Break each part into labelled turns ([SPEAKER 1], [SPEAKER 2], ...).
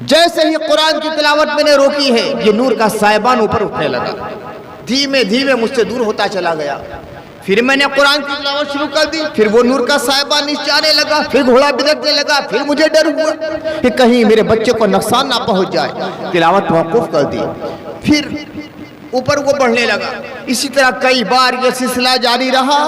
[SPEAKER 1] جیسے ہی قرآن کی تلاوت میں نے روکی ہے، یہ نور کا سائبان اوپر اٹھنے لگا، دھیمے دھیمے مجھ سے دور ہوتا چلا گیا۔ پھر میں نے قرآن کی تلاوت شروع کر دی، پھر وہ نور کا سائبان نیچے آنے لگا، پھر گھوڑا بھدکنے لگا، پھر مجھے ڈر ہوا کہ کہیں میرے بچے کو نقصان نہ پہنچ جائے۔ تلاوت موقوف کر دی، پھر اوپر وہ بڑھنے لگا۔ اسی طرح کئی بار یہ سلسلہ جاری رہا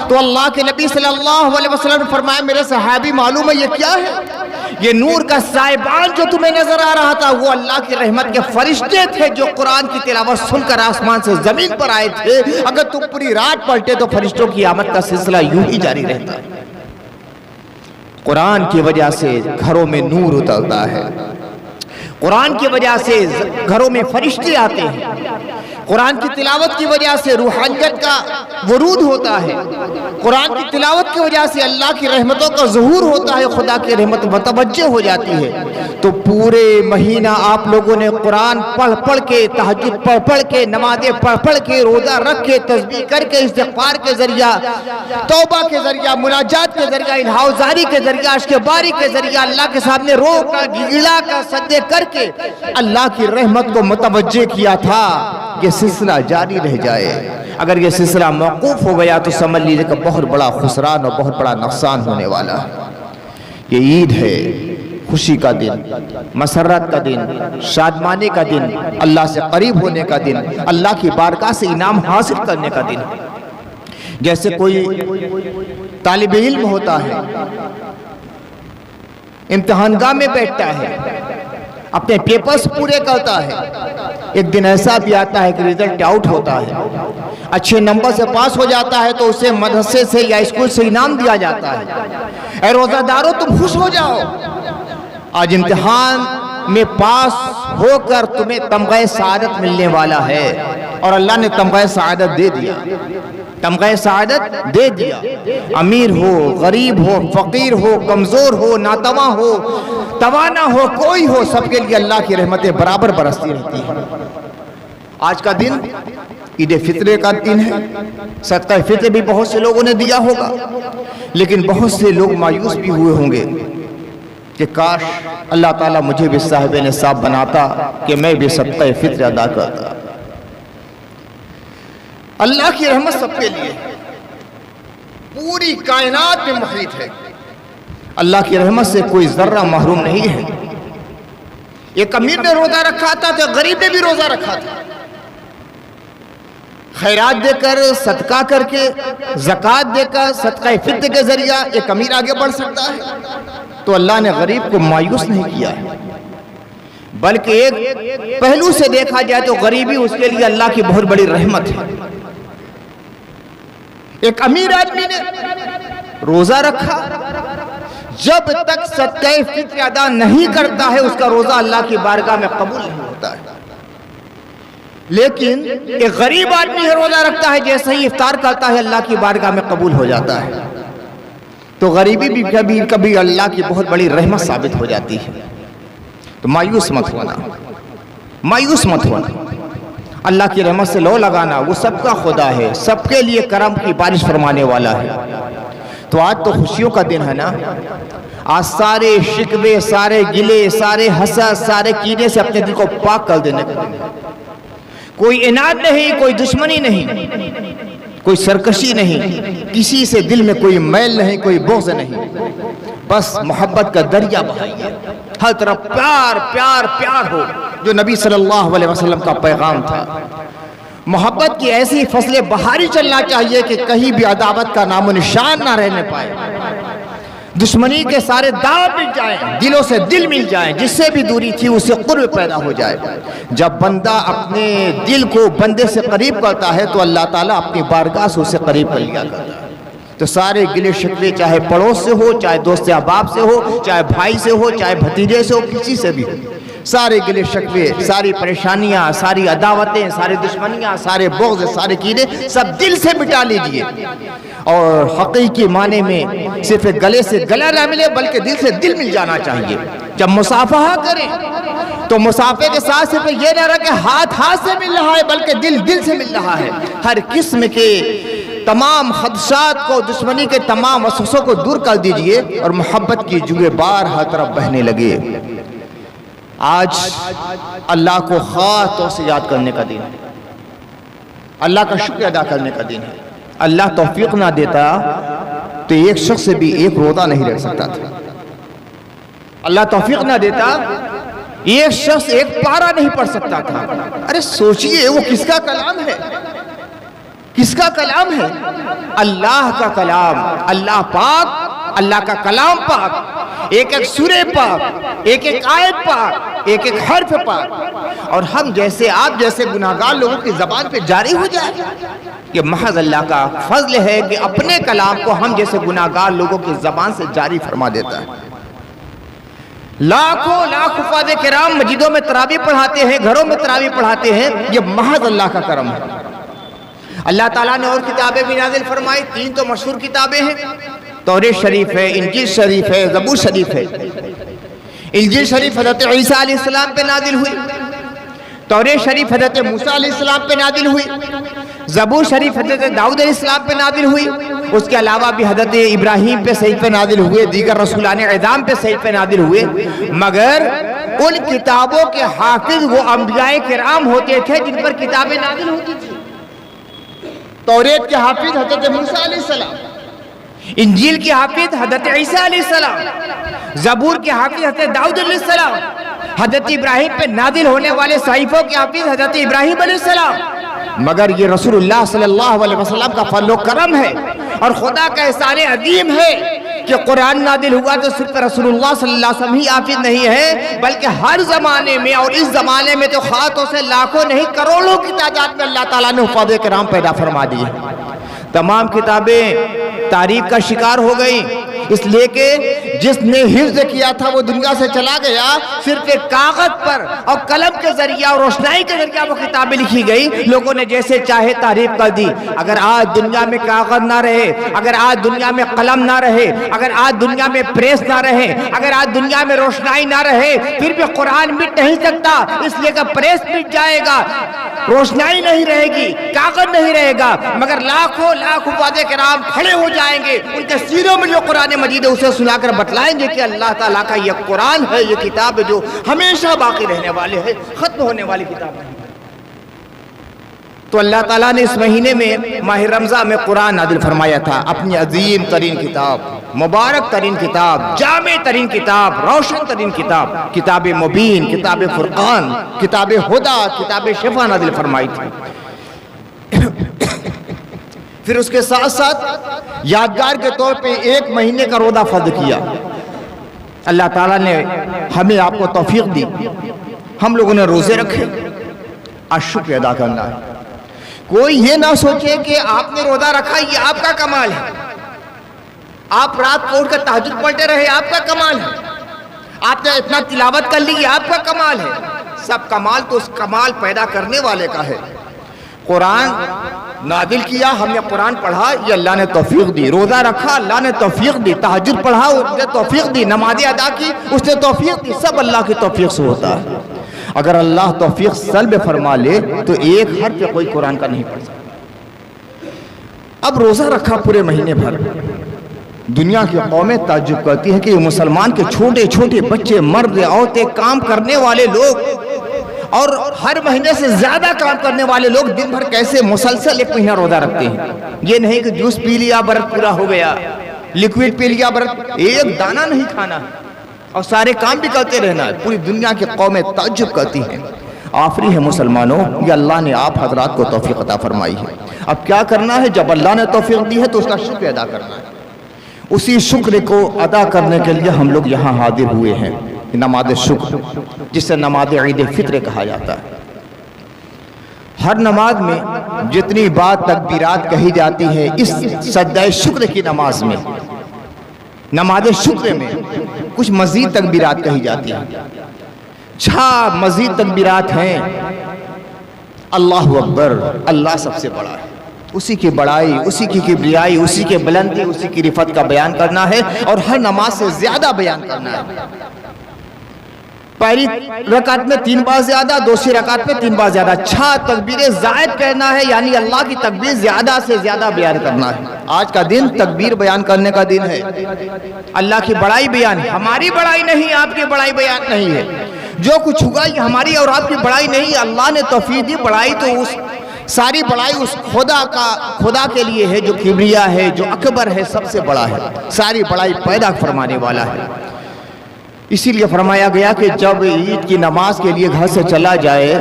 [SPEAKER 1] تو اللہ کے نبی صلی اللہ علیہ وسلم نے فرمایا، میرے صحابی معلوم ہے یہ کیا ہے؟ یہ نور کا سائبان جو تمہیں نظر آ رہا تھا وہ اللہ کی رحمت کے فرشتے تھے جو قرآن کی تلاوت سن کر آسمان سے زمین پر آئے تھے۔ اگر تم پوری رات پڑھتے تو فرشتوں کی آمد کا سلسلہ یوں ہی جاری رہتا۔ قرآن کی وجہ سے گھروں میں نور اترتا ہے، قرآن کی وجہ سے گھروں میں فرشتے آتے ہیں، قرآن کی تلاوت کی وجہ سے روحانیت کا ورود ہوتا ہے، قرآن کی تلاوت کی وجہ سے اللہ کی رحمتوں کا ظہور ہوتا ہے، خدا کی رحمت متوجہ ہو جاتی ہے۔ تو پورے مہینہ آپ لوگوں نے قرآن پڑھ پڑھ کے، تہجد پڑھ پڑھ کے، نمازیں پڑھ پڑھ کے، روزہ رکھ کے، تسبیح کر کے، استغفار کے ذریعہ، توبہ کے ذریعہ، مناجات کے ذریعہ، الہاء زاری کے ذریعہ، اشک باری کے ذریعہ، اللہ کے سامنے رو کر گڑا کر سجدے کر کے اللہ کی رحمت کو متوجہ کیا تھا۔ یہ سلسلہ جاری رہ جائے، اگر یہ سلسلہ موقوف ہو گیا تو سمجھ لیجیے کہ بہت بڑا خسران اور بہت بڑا نقصان ہونے والا ہے۔ یہ عید ہے، خوشی کا دن، مسرت کا دن، شادمانے کا دن، اللہ سے قریب ہونے کا دن، اللہ کی بارگاہ سے انعام حاصل کرنے کا دن۔ جیسے کوئی طالب علم ہوتا ہے، امتحان گاہ میں بیٹھتا ہے، اپنے پیپرز پورے کرتا ہے، ایک دن ایسا بھی آتا ہے کہ ریزلٹ آؤٹ ہوتا ہے، اچھے نمبر سے پاس ہو جاتا ہے تو اسے مدرسے سے یا اسکول سے انعام دیا جاتا ہے۔ اے روزہ دارو تم خوش ہو جاؤ، آج امتحان میں پاس ہو کر تمہیں تمغہ سعادت ملنے والا ہے، اور اللہ نے تمغہ سعادت دے دیا، تمغہ سعادت دے دیا۔ امیر ہو، غریب ہو، فقیر ہو، کمزور ہو، ناتواں ہو، توانا ہو، کوئی ہو، سب کے لیے اللہ کی رحمتیں برابر برستی رہتی ہیں۔ آج کا دن عید فطر کا دن ہے، صدقہ فطر بھی بہت سے لوگوں نے دیا ہوگا، لیکن بہت سے لوگ مایوس بھی ہوئے ہوں گے کہ کاش اللہ تعالیٰ مجھے بھی صاحب نصاب بناتا کہ میں بھی صدقہ فطر ادا کرتا۔ اللہ کی رحمت سب کے لیے پوری کائنات میں محیط ہے، اللہ کی رحمت سے کوئی ذرہ محروم نہیں ہے۔ ایک امیر نے روزہ رکھا تھا تو غریب نے بھی روزہ رکھا تھا، خیرات دے کر، صدقہ کر کے، زکوٰۃ دے کر، صدقہ فطر کے ذریعہ ایک امیر آگے بڑھ سکتا ہے، تو اللہ نے غریب کو مایوس نہیں کیا ہے، بلکہ ایک پہلو سے دیکھا جائے تو غریبی اس کے لیے اللہ کی بہت بڑی رحمت ہے۔ ایک امیر آدمی نے روزہ رکھا، جب تک صدقہ فطر ادا نہیں کرتا ہے اس کا روزہ اللہ کی بارگاہ میں قبول نہیں ہوتا ہے، لیکن ایک غریب آدمی ہے روزہ رکھتا ہے، جیسے ہی افطار کرتا ہے اللہ کی بارگاہ میں قبول ہو جاتا ہے۔ تو غریبی بھی کبھی کبھی اللہ کی بہت بڑی رحمت ثابت ہو جاتی ہے۔ تو مایوس مت ہونا، مایوس مت ہونا، اللہ کی رحمت سے لو لگانا، وہ سب کا خدا ہے، سب کے لیے کرم کی بارش فرمانے والا ہے۔ تو آج تو خوشیوں کا دن ہے نا، آج سارے شکوے، سارے گلے، سارے حسد، سارے کینے سے اپنے دل کو پاک کر دینے کا دن۔ کوئی عناد نہیں، کوئی دشمنی نہیں، کوئی سرکشی نہیں، کسی سے دل میں کوئی میل نہیں، کوئی بغض نہیں، بس محبت کا دریا بہائیے، ہر طرف پیار پیار پیار ہو، جو نبی صلی اللہ علیہ وسلم کا پیغام تھا۔ محبت کی ایسی فصلیں بہاری چلنا چاہیے کہ کہیں بھی عداوت کا نام و نشان نہ رہنے پائے، دشمنی کے سارے داغ مٹ جائیں، دلوں سے دل مل جائیں، جس سے بھی دوری تھی اسے قرب پیدا ہو جائے۔ جب بندہ اپنے دل کو بندے سے قریب کرتا ہے تو اللہ تعالیٰ اپنی بارگاہ سے اسے قریب کر لیا کرتا ہے۔ تو سارے گلے شکوے چاہے پڑوس سے ہو، چاہے دوست احباب سے ہو، چاہے بھائی سے ہو، چاہے بھتیجے سے ہو، کسی سے بھی ہو، سارے گلے شکوے، ساری پریشانیاں، ساری عداوتیں، ساری دشمنیاں، سارے بغض، سارے کینے سب دل سے مٹا لیجئے، اور حقیقی معنی میں صرف گلے سے گلا نہ ملے بلکہ دل سے دل مل جانا چاہیے۔ جب مصافحہ کریں تو مصافحے کے ساتھ صرف یہ نہ رہا کہ ہاتھ ہاتھ سے مل رہا ہے بلکہ دل دل سے مل رہا ہے۔ ہر قسم کے تمام خدشات کو، دشمنی کے تمام وسوسوں کو کو دور کر دیجئے اور محبت کی جوئیں بار ہر طرف بہنے لگے۔ سارے گلے شکوے، ساری پریشانیاں، ساری عداوتیں، سارے بغض، سارے کینے سب دل سے مٹا لیجئے، اور حقیقی معنی میں صرف گلے سے گلا نہ ملے بلکہ دل سے دل مل جانا چاہیے۔ جب مصافحہ کریں تو مصافحے کے ساتھ صرف یہ نہ رہا کہ ہاتھ ہاتھ سے مل رہا ہے بلکہ دل دل سے مل رہا ہے۔ ہر قسم کے تمام خدشات کو، دشمنی کے تمام وسوسوں کو دور کر دیجئے اور محبت کی جوئیں بار ہر طرف بہنے لگے۔ آج اللہ کو خاص طور سے یاد کرنے کا دن ہے، اللہ کا شکر ادا کرنے کا دن ہے۔ اللہ توفیق نہ دیتا تو ایک شخص سے بھی ایک روزہ نہیں رہ سکتا تھا۔ اللہ توفیق نہ دیتا ایک شخص ایک پارہ نہیں پڑھ سکتا تھا۔ ارے سوچئے وہ کس کا کلام ہے؟ کس کا کلام ہے؟ اللہ کا کلام، اللہ پاک، اللہ کا کلام پاک، ایک ایک سورہ پاک، ایک ایک آیت پاک، ایک ایک حرف پاک، اور ہم جیسے آپ جیسے گناہگار لوگوں کی زبان پہ جاری ہو جائے۔ یہ محض اللہ کا فضل ہے کہ اپنے کلام کو ہم جیسے گناہگار لوگوں کی زبان سے جاری فرما دیتا ہے۔ لاکھوں لاکھ حفاظ کرام مسجدوں میں تراویح پڑھاتے ہیں، گھروں میں تراویح پڑھاتے ہیں، یہ محض اللہ کا کرم ہے۔ اللہ تعالیٰ نے اور کتابیں بھی نازل فرمائی، 3 تو مشہور کتابیں ہیں، توریت شریف ہے، انجیل شریف ہے، زبور شریف ہے۔ انجیل شریف حضرت عیسیٰ علیہ السلام پہ نازل ہوئی، توریت شریف حضرت موسیٰ علیہ السلام پہ نازل ہوئی، زبور شریف حضرت داؤد علیہ السلام پہ نازل ہوئی، اس کے علاوہ بھی حضرت ابراہیم پہ صحیح پہ نازل ہوئے، دیگر رسولان اعظام پہ صحیح پہ نازل ہوئے، مگر ان کتابوں کے حافظ وہ انبیاء کرام ہوتے تھے جن پر کتابیں نازل ہوتی تھی۔ توریت کے حافظ حضرت موسیٰ علیہ السلام، انجیل کے حافظ حضرت عیسیٰ علیہ السلام، زبور کے حافظ حضرت داؤد علیہ السلام، حضرت ابراہیم پہ نازل ہونے والے صحیفوں کے حافظ حضرت ابراہیم علیہ السلام۔ مگر یہ رسول اللہ صلی اللہ علیہ وسلم کا فضل و کرم ہے اور خدا کا احسان عظیم ہے کہ قرآن نازل ہوا تو صرف رسول اللہ صلی اللہ علیہ وسلم ہی حافظ نہیں ہے، بلکہ ہر زمانے میں، اور اس زمانے میں تو خاص طور سے لاکھوں نہیں کروڑوں کی تعداد میں اللہ تعالیٰ نے حفاظ کرام پیدا فرما دی۔ تمام کتابیں تاریخ کا شکار ہو گئیں، اس لیے کہ جس نے حفظ کیا تھا وہ دنیا سے چلا گیا، صرف ایک کاغذ پر اور قلم کے ذریعے اور روشنائی کے ذریعے وہ کتابیں لکھی گئی، لوگوں نے جیسے چاہے تعریف کر دی۔ اگر آج دنیا میں کاغذ نہ رہے، اگر آج دنیا میں قلم نہ رہے، اگر آج دنیا میں پریس نہ رہے، اگر آج دنیا میں روشنائی نہ رہے، پھر بھی قرآن مٹ نہیں سکتا، اس لیے کہ پریس مٹ جائے گا، روشنائی نہیں رہے گی، کاغذ نہیں رہے گا، مگر لاکھوں لاکھ حفاظ کرام کھڑے ہو جائیں گے، ان کے سینوں میں جو قرآن مجید ہے اسے سنا کر بتلائیں گے کہ اللہ تعالیٰ کا یہ قرآن ہے، یہ کتاب ہے جو ہمیشہ باقی رہنے والے ہے، ختم ہونے والی کتاب نہیں۔ تو اللہ تعالیٰ نے اس مہینے میں ماہ رمضان میں قرآن نازل فرمایا تھا، اپنی عظیم ترین کتاب، مبارک ترین کتاب، جامع ترین کتاب، روشن ترین کتاب، کتاب مبین، کتاب فرقان، کتاب ہدیٰ، کتاب شفا نازل فرمائی تھی۔ پھر اس کے ساتھ ساتھ یادگار کے طور پہ 1 مہینے کا روزہ فرض کیا۔ اللہ تعالیٰ نے ہمیں آپ کو توفیق دی، ہم لوگوں نے روزے رکھے، آج شکر ادا کرنا ہے۔ کوئی یہ نہ سوچے کہ آپ نے روزہ رکھا یہ آپ کا کمال ہے، آپ رات کو اٹھ کر تہجد پڑھتے رہے آپ کا کمال ہے، آپ نے اتنا تلاوت کر لی یہ آپ کا کمال ہے۔ سب کمال تو اس کمال پیدا کرنے والے کا ہے۔ قرآن نازل کیا، ہم نے قرآن پڑھا، یہ اللہ نے توفیق دی، روزہ رکھا اللہ نے توفیق دی، تہجد پڑھا اس نے توفیق دی، نمازیں ادا کی اس نے توفیق دی، سب اللہ کی توفیق سے ہوتا ہے۔ اگر اللہ توفیق سلب فرما لے تو ایک حرف پہ کوئی قرآن کا نہیں پڑھ سکتا۔ اب روزہ رکھا پورے مہینے بھر، دنیا کی قومیں تعجب کرتی ہیں کہ یہ مسلمان کے چھوٹے چھوٹے بچے، مرد، عورتیں، کام کرنے والے لوگ اور ہر مہینے سے زیادہ کام کرنے والے لوگ دن بھر کیسے مسلسل 1 مہینہ روزہ رکھتے ہیں۔ یہ نہیں کہ جوس پی لیا برت پورا ہو گیا، لیکوڈ پی لیا برت، ایک دانہ نہیں کھانا اور سارے کام بھی کرتے رہنا۔ پوری دنیا کی قومیں تعجب کرتی ہیں۔ آفری ہے مسلمانوں، یہ اللہ نے آپ حضرات کو توفیق عطا فرمائی ہے۔ اب کیا کرنا ہے؟ جب اللہ نے توفیق دی ہے تو اس کا شکر ادا کرنا ہے۔ اسی شکر کو ادا کرنے کے لیے ہم لوگ یہاں حاضر ہوئے ہیں، نماز شکر، جسے نماز عید فطر کہا جاتا ہے۔ ہر نماز میں جتنی بات تکبیرات کہی جاتی ہے، اس سجدہ شکر کی نماز میں، نماز شکر میں کچھ مزید تکبیرات کہی جاتی ہیں۔ مزید تکبیرات ہیں، اللہ اکبر، اللہ سب سے بڑا ہے، اسی کی بڑائی، اسی کی کبریائی، اسی کی بلندی، اسی کی رفعت کا بیان کرنا ہے اور ہر نماز سے زیادہ بیان کرنا ہے۔ پہلی رکعت میں 3 بار زیادہ، دوسری رکعت میں 3 بار زیادہ، 6 تکبیریں زائد کہنا ہے، یعنی اللہ کی تکبیر زیادہ سے زیادہ بیان کرنا ہے۔ آج کا دن تکبیر بیان کرنے کا دن ہے، اللہ کی بڑائی بیان ہے، ہماری بڑائی نہیں، آپ کی بڑائی بیان نہیں ہے۔ جو کچھ ہوا یہ ہماری اور آپ کی بڑائی نہیں، اللہ نے توفیق دی، بڑائی تو اس ساری بڑائی اس خدا کے لیے ہے جو کبریا ہے، جو اکبر ہے، سب سے بڑا ہے، ساری بڑائی پیدا فرمانے والا ہے۔ اسی لیے فرمایا گیا کہ جب عید کی نماز کے لیے گھر سے چلا جائے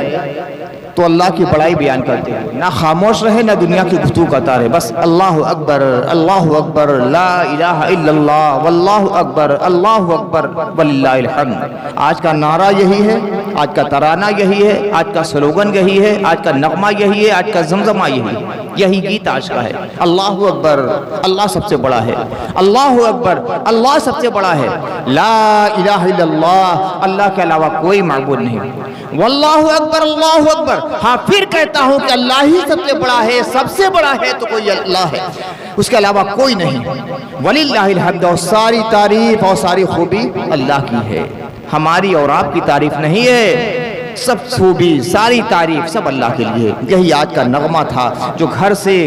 [SPEAKER 1] تو اللہ کی بڑائی بیان کرتے ہیں، نہ خاموش رہے نہ دنیا کی گفتگو کرتا رہے، بس اللہ اکبر لا الہ الا اللہ واللہ اکبر اللہ اکبر وللہ الحمد۔ آج کا نعرہ یہی ہے، آج کا ترانہ یہی ہے، آج کا سلوگن یہی ہے، آج کا نغمہ یہی ہے، آج کا زمزمہ یہی گیت آج کا ہے۔ اللہ اکبر، اللہ سب سے بڑا ہے، اللہ اکبر، اللہ سب سے بڑا ہے، لا الہ الا اللہ، اللہ کے علاوہ کوئی معبود نہیں، واللہ اکبر، اللہ اکبر۔ ہاں پھر کہتا ہوں کہ اللہ ہی سب سے بڑا ہے، سب سے بڑا ہے تو کوئی اللہ ہے، اس کے علاوہ کوئی نہیں، وللہ الحمد، اور ساری تعریف اور ساری خوبی اللہ کی ہے، ہماری اور آپ کی تعریف نہیں ہے، سب خوبی ساری تعریف سب اللہ کے لیے۔ یہی آج کا نغمہ تھا جو گھر سے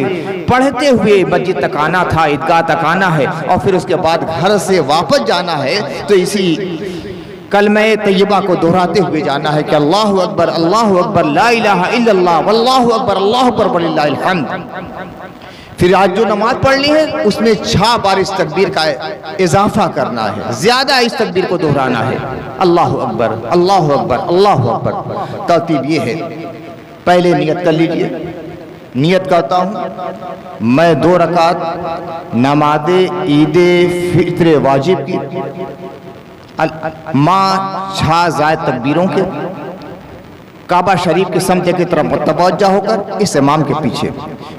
[SPEAKER 1] پڑھتے ہوئے مسجد تک آنا تھا، عیدگاہ تک آنا ہے، اور پھر اس کے بعد گھر سے واپس جانا ہے تو اسی کلمہ طیبہ کو دہراتے ہوئے جانا ہے کہ اللہ اکبر لا الہ الا اللہ واللہ اکبر اللہ اکبر وللہ الحمد۔ پھر آج جو نماز پڑھنی ہے اس میں 6 بار اس تکبیر کا اضافہ کرنا ہے، زیادہ اس تکبیر کو دہرانا ہے، اللہ اکبر اللہ اکبر اللہ اکبر۔ ترتیب یہ ہے، پہلے نیت کر لیجئے، نیت کرتا ہوں میں 2 رکعت نماز عید فطر واجب کی ماں 6 زائد تکبیروں کے کعبہ شریف کی سمت کی طرف متوجہ ہو کر اس امام کے پیچھے،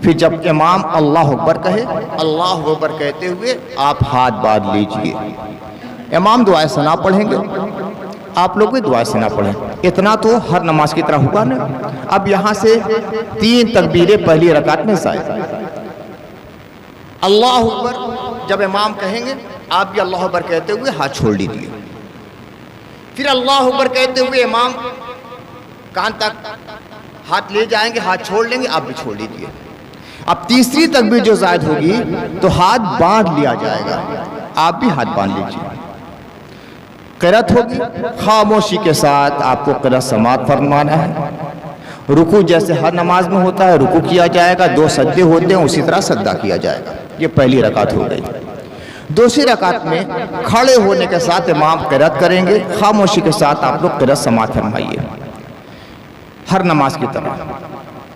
[SPEAKER 1] پھر جب امام اللہ اکبر کہے، اللہ اکبر کہتے ہوئے آپ ہاتھ باندھ لیجئے۔ امام دعائے ثنا پڑھیں گے، آپ لوگ بھی دعائے ثنا پڑھیں، اتنا تو ہر نماز کی طرح ہوگا نا۔ اب یہاں سے 3 تکبیریں پہلی رکعت میں زائد، اللہ اکبر جب امام کہیں گے آپ بھی اللہ اکبر کہتے ہوئے ہاتھ چھوڑ لیجئے، پھر اللہ اکبر کہتے ہوئے امام کان تک ہاتھ لے جائیں گے، ہاتھ چھوڑ لیں گے، آپ بھی چھوڑ لیجئے۔ اب تیسری تکبیر جو زائد ہوگی تو ہاتھ باندھ لیا جائے گا، آپ بھی ہاتھ باندھ لیجئے۔ قرأت ہوگی، خاموشی کے ساتھ آپ کو قرأت سماعت فرمانا ہے۔ رکوع جیسے ہر نماز میں ہوتا ہے رکوع کیا جائے گا، 2 سجدے ہوتے ہیں اسی طرح سجدہ کیا جائے گا۔ یہ پہلی رکعت ہو گئی۔ دوسری رکعت میں کھڑے ہونے کے ساتھ امام قرأت کریں گے، خاموشی کے ساتھ آپ لوگ قرأت سماعت فرمائیے ہر نماز کی طرح۔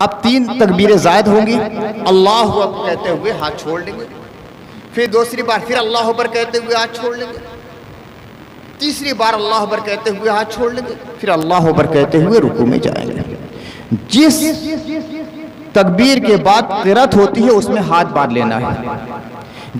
[SPEAKER 1] اب 3 تکبیریں زائد ہوں گی، اللہ اکبر کہتے ہوئے ہاتھ چھوڑ لیں گے، پھر دوسری بار پھر اللہ اکبر کہتے ہوئے ہاتھ چھوڑ لیں گے، تیسری بار اللہ اکبر کہتے ہوئے ہاتھ چھوڑ لیں گے، پھر اللہ اکبر کہتے ہوئے رکوع میں جائیں گے۔ جس تکبیر کے بعد قرأت ہوتی ہے اس میں ہاتھ باندھ لینا ہے،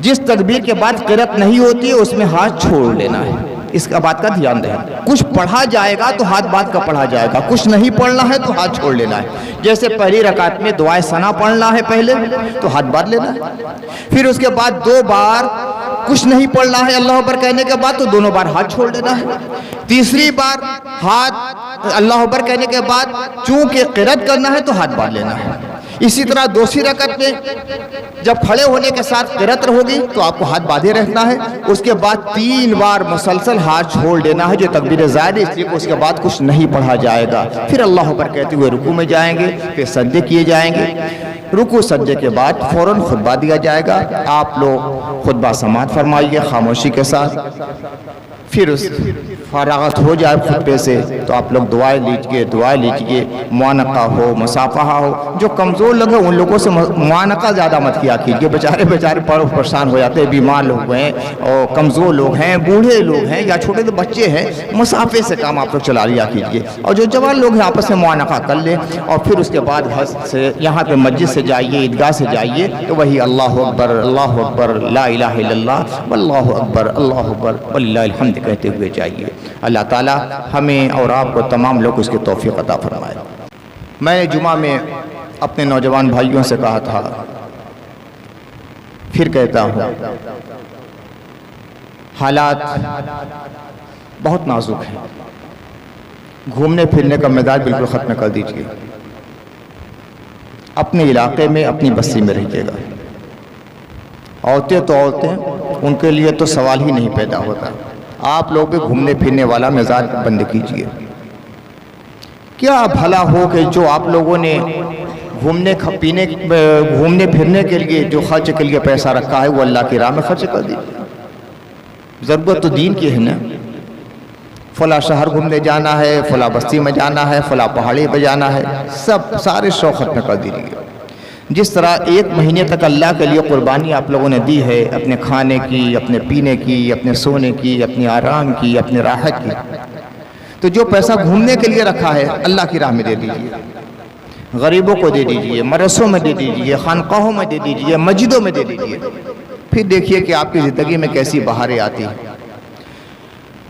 [SPEAKER 1] جس تکبیر کے بعد قرأت نہیں ہوتی ہے اس میں ہاتھ چھوڑ لینا ہے۔ اس کا بات کا دھیان دیں، کچھ پڑھا جائے گا تو ہاتھ باندھ کا پڑھا جائے گا، کچھ نہیں پڑھنا ہے تو ہاتھ چھوڑ لینا ہے۔ جیسے پہلی رکعت میں دعائے ثنا پڑھنا ہے پہلے تو ہاتھ باندھ لینا ہے، پھر اس کے بعد 2 بار کچھ نہیں پڑھنا ہے اللہ اکبر کہنے کے بعد تو دونوں بار ہاتھ چھوڑ دینا ہے، تیسری بار ہاتھ اللہ اکبر کہنے کے بعد چونکہ قرأت کرنا ہے تو ہاتھ باندھ لینا ہے۔ اسی طرح دوسری رکعت میں جب کھڑے ہونے کے ساتھ قرأت ہوگی تو آپ کو ہاتھ باندھے رہنا ہے، اس کے بعد 3 بار مسلسل ہاتھ چھوڑ دینا ہے جو تکبیر زائد ہے، اس لیے اس کے بعد کچھ نہیں پڑھا جائے گا۔ پھر اللہ اکبر کہتے ہوئے رکوع میں جائیں گے، پھر سجدے کیے جائیں گے، رکوع سجدے کے بعد فوراً خطبہ دیا جائے گا، آپ لوگ خطبہ سماعت فرمائیے خاموشی کے ساتھ۔ پھر اس فارغت ہو جائے خطبے سے تو آپ لوگ دعائیں لیجئے، معانقہ ہو مصافحہ ہو، جو کمزور لوگ ہیں ان لوگوں سے معانقہ زیادہ مت کیا کیجئے، بیچارے پریشان ہو جاتے ہیں، بیمار لوگ ہیں اور کمزور لوگ ہیں، بوڑھے لوگ ہیں یا چھوٹے بچے ہیں، مصافحے سے کام آپ لوگ چلا لیا کیجئے، اور جو جوان لوگ ہیں آپس میں معانقہ کر لیں، اور پھر اس کے بعد گھر سے یہاں پہ مسجد سے جائیے، عیدگاہ سے جائیے تو وہی اللہ اکبر لا الہ الا اللہ واللہ اکبر اللہ اکبر وللہ الحمد کہتے ہوئے جائیے۔ اللہ تعالیٰ ہمیں اور آپ کو تمام لوگ اس کی توفیق عطا فرمائے۔ میں نے جمعہ میں اپنے نوجوان بھائیوں سے کہا تھا، پھر کہتا ہوں، حالات بہت نازک ہیں، گھومنے پھرنے کا مزاج بالکل ختم کر دیجیے، اپنے علاقے میں اپنی بستی میں رہیے گا۔ عورتیں تو عورتیں، ان کے لیے تو سوال ہی نہیں پیدا ہوتا، آپ لوگ بھی گھومنے پھرنے والا مزاج بند کیجئے، کیا بھلا ہو کہ جو آپ لوگوں نے گھومنے پھرنے کے لیے جو خرچ کے لیے پیسہ رکھا ہے وہ اللہ کی راہ میں خرچ کر دیجیے. ضرورت تو دین کی ہے نا. فلاں شہر گھومنے جانا ہے، فلاں بستی میں جانا ہے، فلاں پہاڑی پہ جانا ہے، سارے شوق ختم کر دیجیے. جس طرح 1 مہینے تک اللہ کے لیے قربانی آپ لوگوں نے دی ہے، اپنے کھانے کی، اپنے پینے کی، اپنے سونے کی، اپنے آرام کی، اپنے راحت کی، تو جو پیسہ گھومنے کے لیے رکھا ہے اللہ کی راہ میں دے دیجیے. غریبوں کو دے دیجیے، مدرسوں میں دے دیجیے، خانقاہوں میں دے دیجیے، مسجدوں میں دے دیجیے. پھر دیکھیے کہ آپ کی زندگی میں کیسی بہاریں آتی ہیں.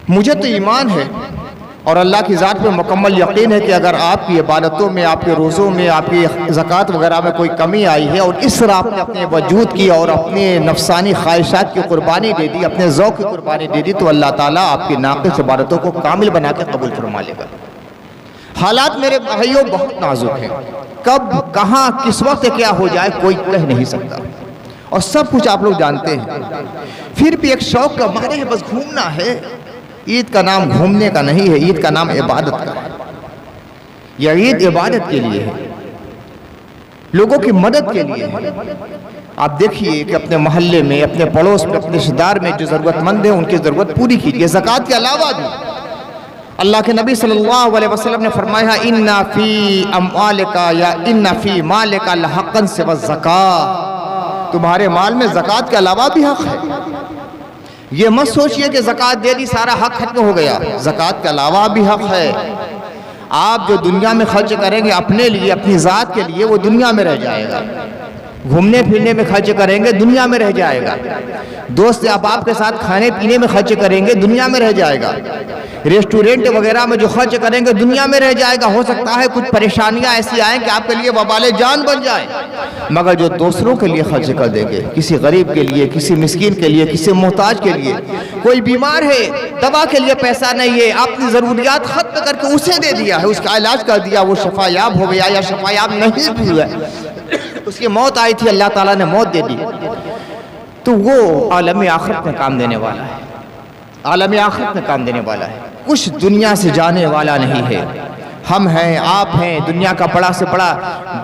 [SPEAKER 1] مجھے تو ایمان ہے اور اللہ کی ذات پہ مکمل یقین ہے کہ اگر آپ کی عبادتوں میں، آپ کے روزوں میں، آپ کی زکوٰۃ وغیرہ میں کوئی کمی آئی ہے اور اس طرح آپ نے اپنے وجود کی اور اپنے نفسانی خواہشات کی قربانی دے دی، اپنے ذوق کی قربانی دے دی، تو اللہ تعالیٰ آپ کی ناقص عبادتوں کو کامل بنا کے قبول فرما لے گا. حالات میرے بھائیوں بہت نازک ہیں. کب، کہاں، کس وقت کیا ہو جائے کوئی کہہ نہیں سکتا، اور سب کچھ آپ لوگ جانتے ہیں. پھر بھی ایک شوق کا مارے ہے، بس گھومنا ہے. عید کا نام گھومنے کا نہیں ہے، عید کا نام عبادت کا ہے. یہ عید عبادت کے لیے ہے، لوگوں کی مدد کے لیے ہے. آپ دیکھیے کہ اپنے محلے میں، اپنے پڑوس میں، اپنے رشتہ دار میں جو ضرورت مند ہیں ان کی ضرورت پوری کیجیے. زکوٰۃ کے علاوہ بھی اللہ کے نبی صلی اللہ علیہ وسلم نے فرمایا اِنَّ فِي أَمْوَالِكَ یا اِنَّ فِي مَالِكَ لَحَقًّا سِوَى الزَّكَاةِ، تمہارے مال میں زکوٰۃ کے علاوہ بھی حق ہے. یہ مت سوچئے کہ زکوٰۃ دے دی سارا حق ختم ہو گیا. زکوٰۃ کے علاوہ بھی حق ہے. آپ جو دنیا میں خرچ کریں گے اپنے لیے، اپنی ذات کے لیے، وہ دنیا میں رہ جائے گا. گھومنے پھرنے میں خرچ کریں گے دنیا میں رہ جائے گا. دوست احباب کے ساتھ کھانے پینے میں خرچ کریں گے دنیا میں رہ جائے گا. ریسٹورنٹ وغیرہ میں جو خرچ کریں گے دنیا میں رہ جائے گا. ہو سکتا ہے کچھ پریشانیاں ایسی آئیں کہ آپ کے لیے وبال جان بن جائیں، مگر جو دوسروں کے لیے خرچ کر دیں گے، کسی غریب کے لیے، کسی مسکین کے لیے، کسی محتاج کے لیے، کوئی بیمار ہے دوا کے لیے پیسہ نہیں ہے، آپ نے ضروریات ختم کر کے اسے دے دیا ہے، اس کا علاج کر دیا، وہ شفا یاب ہو گیا یا شفا یاب نہیں ہوا، اس کی موت آئی تھی، اللہ تعالیٰ نے موت دے دی، تو وہ عالم آخرت میں کام دینے والا ہے. عالم آخرت میں کام دینے والا ہے. کچھ دنیا سے جانے والا نہیں ہے. ہم ہیں، آپ ہیں، دنیا کا بڑا سے بڑا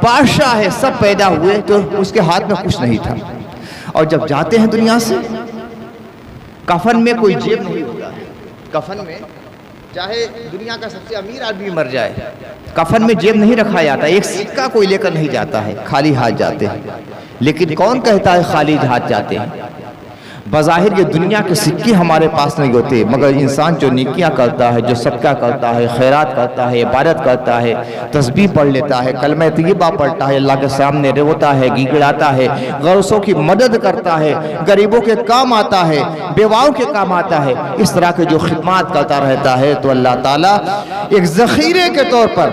[SPEAKER 1] بادشاہ ہے، سب پیدا ہوئے تو اس کے ہاتھ میں کچھ نہیں تھا. اور جب جاتے ہیں دنیا سے، کفن میں کوئی جیب نہیں ہوتا ہے. کفن میں چاہے دنیا کا سب سے امیر آدمی مر جائے، کفن میں جیب نہیں رکھا جاتا. ایک سکہ کوئی لے کر نہیں جاتا ہے، خالی ہاتھ جاتے ہیں. لیکن کون کہتا ہے خالی ہاتھ جاتے ہیں؟ بظاہر یہ دنیا کے سکے ہمارے پاس نہیں ہوتے، مگر انسان جو نیکیاں کرتا ہے، جو صدقہ کرتا ہے، خیرات کرتا ہے، عبادت کرتا ہے، تسبیح پڑھ لیتا ہے، کلمہ طیبہ پڑھتا ہے، اللہ کے سامنے روتا ہے، گڑگڑاتا ہے، غرضوں کی مدد کرتا ہے، غریبوں کے کام آتا ہے، بیواؤں کے کام آتا ہے، اس طرح کے جو خدمات کرتا رہتا ہے، تو اللہ تعالیٰ ایک ذخیرے کے طور پر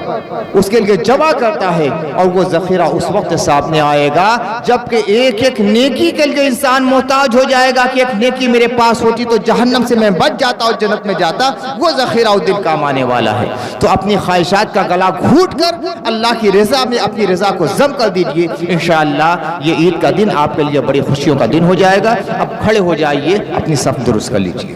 [SPEAKER 1] اس کے لیے جمع کرتا ہے. اور وہ ذخیرہ اس وقت سامنے آئے گا جبکہ ایک ایک نیکی کے لیے انسان محتاج ہو جائے گا کہ ایک نیکی میرے پاس ہوتی تو جہنم سے میں بچ جاتا اور جنت میں جاتا. وہ ذخیرہ اس دن کام آنے والا ہے. تو اپنی خواہشات کا گلا گھونٹ کر اللہ کی رضا میں اپنی رضا کو ضم کر دیجئے. انشاءاللہ یہ عید کا دن آپ کے لیے بڑی خوشیوں کا دن ہو جائے گا. اب کھڑے ہو جائیے، اپنی صف درست کر لیجئے.